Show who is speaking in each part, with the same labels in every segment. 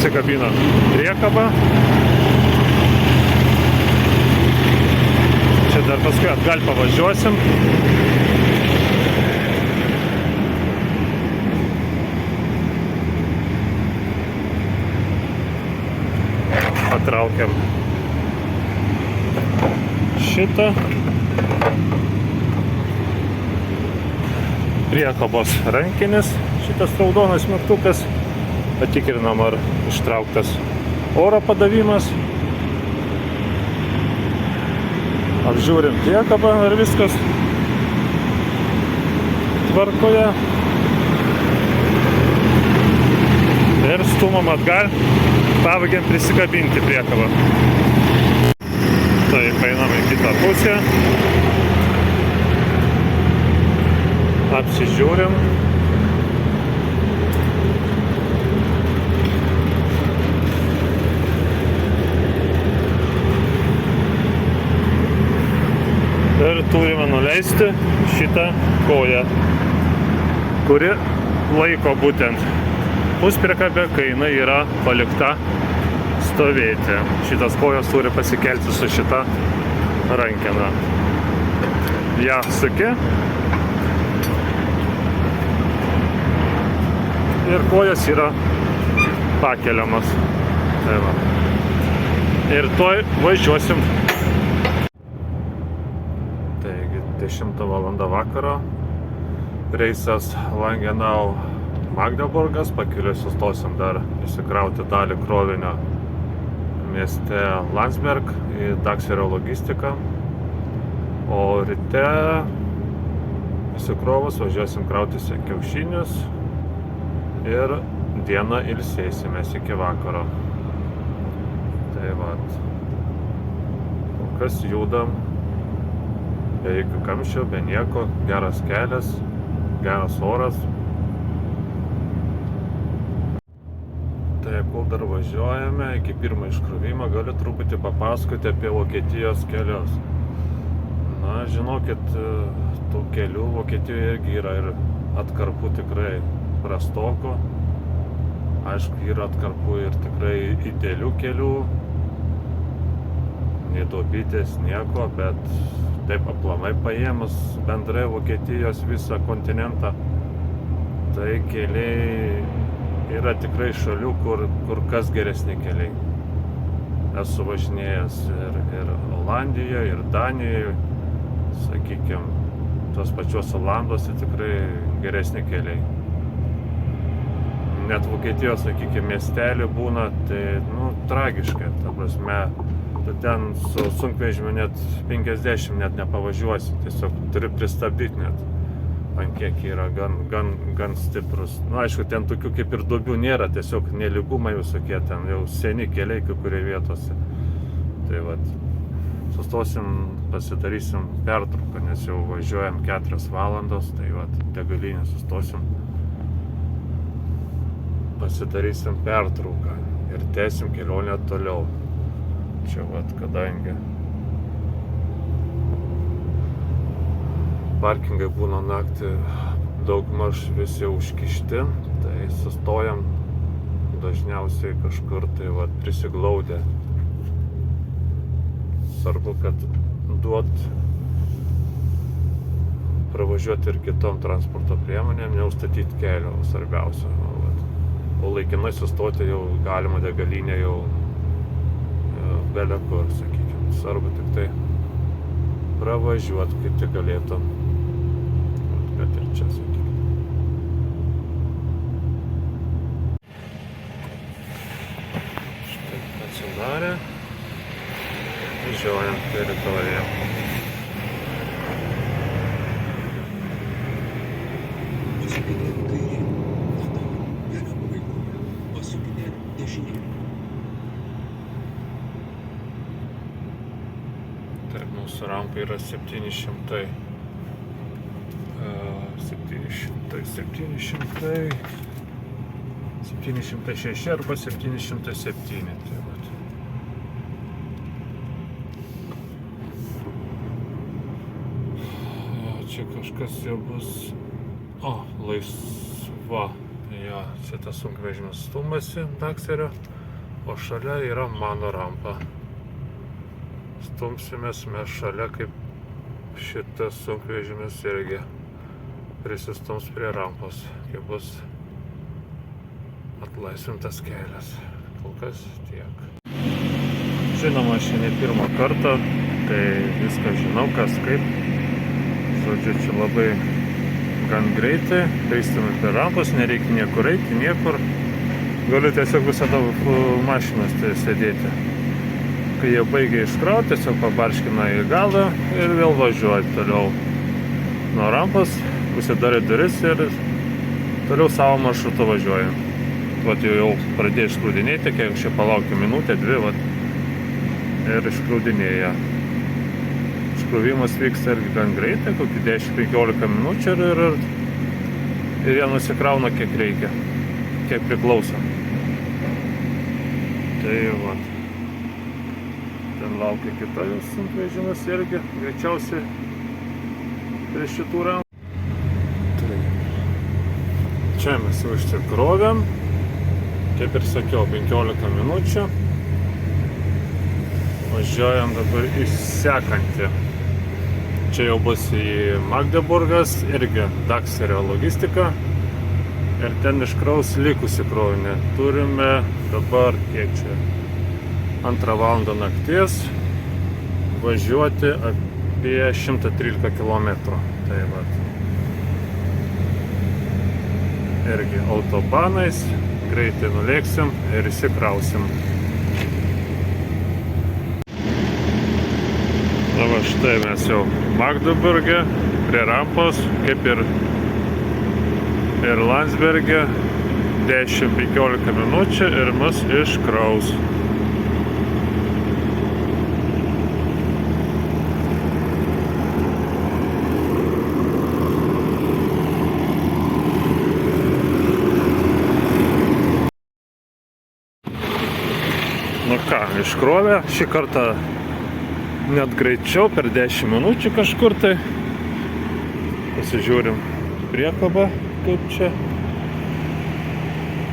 Speaker 1: prisikabinam priekabą. Čia dar paskui atgal pavažiuosim. Patraukiam šitą. Priekabos rankinis, šitas raudonas mygtukas. Patikrinam, ar ištrauktas oro padavimas. Apžiūrim priekabą, ar viskas tvarkoje. Ir stumam atgal, pavagiam prisikabinti priekabą. Tai painam į kitą pusę. Apsižiūrim. Ir turime nuleisti šitą koją, kuri laiko būtent puspriekabę, kai jinai yra palikta stovėti. Šitas kojas turi pasikelti su šita rankena. Ja suki. Ir kojas yra pakeliamas. Tai va. Ir tuoj važiuosim. Taigi 10 valanda vakaro. Reisas Langenau Magdeburgas. Pakeliui sustosim dar įsikrauti dalį krovinio mieste Landsberg į Dakserio logistiką. O ryte įsikrovus važiuosim krautis į kiaušinius. Ir dieną ilsėsimės iki vakaro. Tai vat. Kol kas judam. Be jokių kamščių, be nieko. Geras kelias, geras oras. Tai kol dar važiuojame, iki pirmo iškrovimo galiu truputį papasakoti apie Vokietijos kelius. Na, žinokit, tų kelių Vokietijoje irgi yra ir atkarpų tikrai prastoko. Aišku, yra atkarpų ir tikrai idealių kelių. Nei duobytės, nieko, bet taip aplamai paėmus bendrai Vokietijos visą kontinentą, tai keliai yra tikrai šalių, kur kas geresni keliai. Esu važinėjęs ir Olandijoje, ir Danijoje, sakykime, tos pačios Olanduose tikrai geresni keliai. Net Vokietijos, sakykime, miestelį būna, tai, tragiškai, ta prasme, tu ten su sunkvežimiu net 50 net nepavažiuosi, tiesiog turi pristabdyti net, ant kiek yra gan stiprus. Aišku, ten tokių kaip ir duobių nėra, tiesiog nelygumai visokie, ten jau seni keliai kai kurie vietose. Tai vat, sustosim, pasidarysim pertrauką, nes jau važiuojam 4 valandos, tai vat, degalinę sustosim. Pasidarysim pertrauką ir tęsim kelionę toliau. Čia vat, kadangi parkingai būna naktį daugmaž visi užkišti, tai sustojam dažniausiai kažkur tai vat, prisiglaudę. Svarbu, kad duot pravažiuoti ir kitom transporto priemonėm, neustatyti kelio, svarbiausia. O laikinai sustoti jau galima degalinė jau belekur, sakykime. Svarbu tik tai pravažiuoti, kaip tik galėtum. Kad ir čia, sakykime. Štai atsidarė. Važiuojam teritoriją. Taip, mūsų rampa yra 706 arba 707. Tai vat. Čia kažkas jau bus laisva. Ja, čia tas sunkvežimis stumasi Dakserio. O šalia yra mano rampa. Stumsimės mes šalia, kaip šitas sunkvežimis irgi prisistums prie rampos, kai bus atlaisvintas kelias. Kol kas tiek. Žinoma, šiandien pirmą kartą, tai viską žinau, kas kaip. Žodžiu, čia labai gan greitai, pristumai prie rampos, nereikia niekur eiti, niekur. Galiu tiesiog visada mašinos sėdėti. Kai jie baigia iškrauti, tiesiog pabarškina į galą ir vėl važiuoja toliau nuo rampos, užsidarė duris ir toliau savo maršrutu važiuoja. Vat jau pradėjo išskrūdinėti, kiek čia palaukiu minutę, dvi, vat, ir išskrūdinėja. Iškrūvimas vyksta irgi gan greitai, kokį 10-15 minučių ir jie nusikrauna kiek reikia, kiek priklauso. Tai vat. Ten laukia kita sunkvežimis irgi, greičiausiai prie šitų rampų. Čia mes jau išsikrovėm, kaip ir sakiau, 15 minučių. Važiuojam dabar į sekantį. Čia jau bus į Magdeburgas, irgi Dakserio logistika. Ir ten iškraus likusį krovinį. Turime dabar, kiek čia, 2 valandą nakties, važiuoti apie 113 km. Tai vat. Irgi autobanais, greitai nulėksim ir įsikrausim. Na va, štai mes jau Magdeburge, prie rampos, kaip ir Landsberge, 10-15 minučių ir mus iškraus. Nu ką, iškrovė šį kartą net greičiau, per 10 minučių kažkur tai. Pasižiūrim priekabą, kaip čia.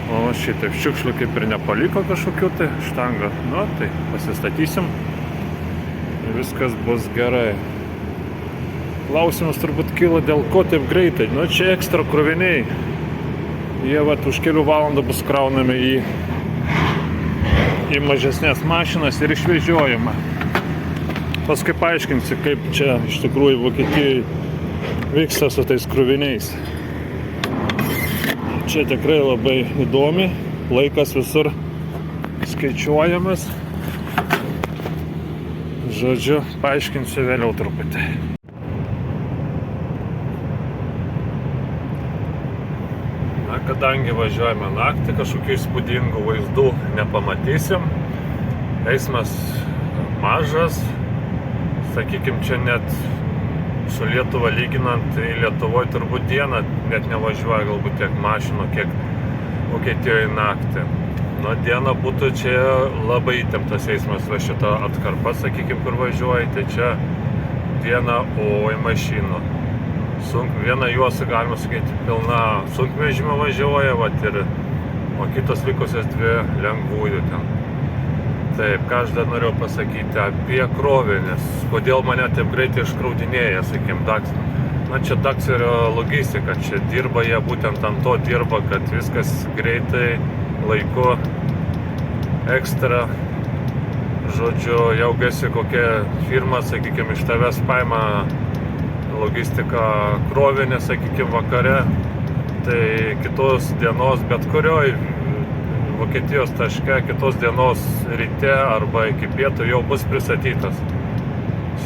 Speaker 1: O šitaip šiukšlių kaip ir nepaliko kažkokių tai štangą. Nu, tai pasistatysim ir viskas bus gerai. Klausimas turbūt kyla, dėl ko taip greitai. Nu, čia ekstra kroviniai. Jie vat už kelių valandų bus kraunami į mažesnės mašinas ir išvežiojama. Paskui paaiškinsiu, kaip čia iš tikrųjų Vokietijoje vyksta su tais kroviniais. Čia tikrai labai įdomi, laikas visur skaičiuojamas. Žodžiu, paaiškinsiu vėliau truputį. Na, kadangi važiuojame naktį, kažkokių įspūdingų vaizdų nepamatysim. Eismas mažas. Sakykim, čia net su Lietuva lyginant, tai Lietuvoje turbūt dieną net nevažiuoja galbūt tiek mašinų, kiek Vokietijoje naktį. Nu, diena būtų čia labai įtemptas eismas, va šita atkarpa, sakykim, kur važiuoja, tai čia diena oi mašinų. Viena juosta, galima sakyti, pilna sunkvežimio važiuoja, o kitos likusios 2 lengvųjų ten. Taip, ką aš dar norėjau pasakyti apie krovinis. Kodėl mane taip greitai iškraudinėja, sakykim, Dakserio. Na, čia Dakserio logistika, čia dirba jie, būtent ant to dirba, kad viskas greitai, laiku, ekstra. Žodžiu, jau esi kokia firma, sakykim, iš tavęs paima logistiką krovinį, sakykim, vakare. Tai kitos dienos, bet kurioj Vokietijos taške, kitos dienos ryte arba iki pietų jau bus pristatytas.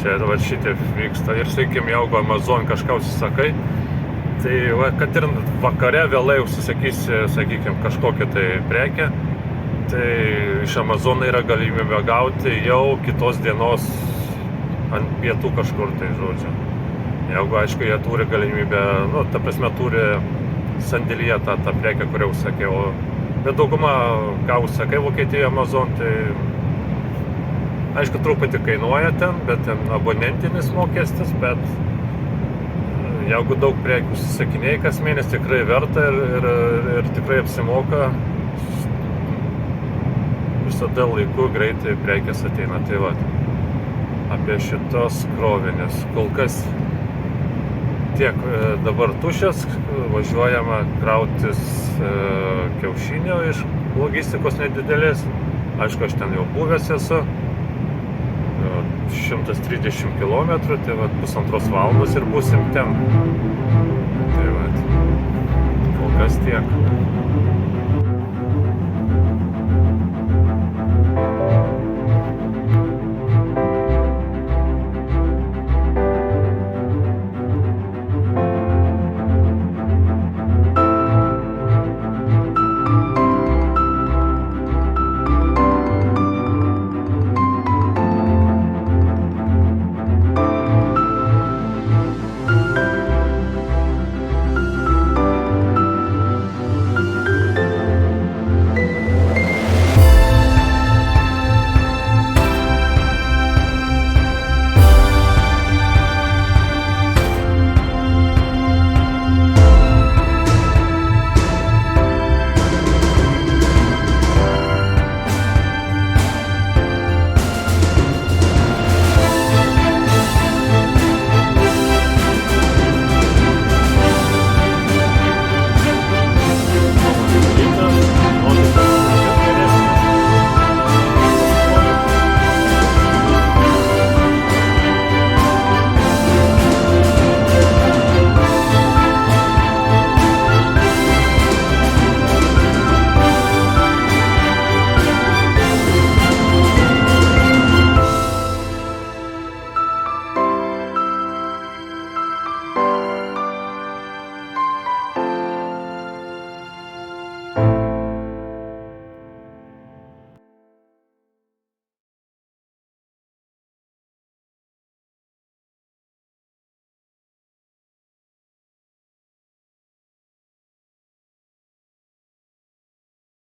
Speaker 1: Čia šitaip vyksta. Ir sakykim, jeigu Amazon kažką užsisakai, tai kad ir vakare vėlai užsisakysi, sakykim, kažkokią tai prekę, tai iš Amazon yra galimybė gauti jau kitos dienos ant pietų kažkur, tai žodžiu. Jeigu, aišku, jie turi galimybę, nu, ta prasme, turi sandėlyje tą prekę, kurią užsakiau. Bet dauguma, ką užsakai Vokietijoje Amazon, tai aišku, truputį kainuoja ten, bet ten abonentinis mokestis, bet jeigu daug prekių užsisakinėjai kas mėnesį, tikrai verta ir tikrai apsimoka. visada laiku greitai prekės ateina. Tai va, apie šitos krovinės. Kol kas tiek dabar tuščias, važiuojama krautis kiaušinio iš logistikos nedidelės. Aišku, aš ten jau buvęs esu. 130 km, tai va, 1,5 valandos ir būsim ten. Tai va, kol kas tiek.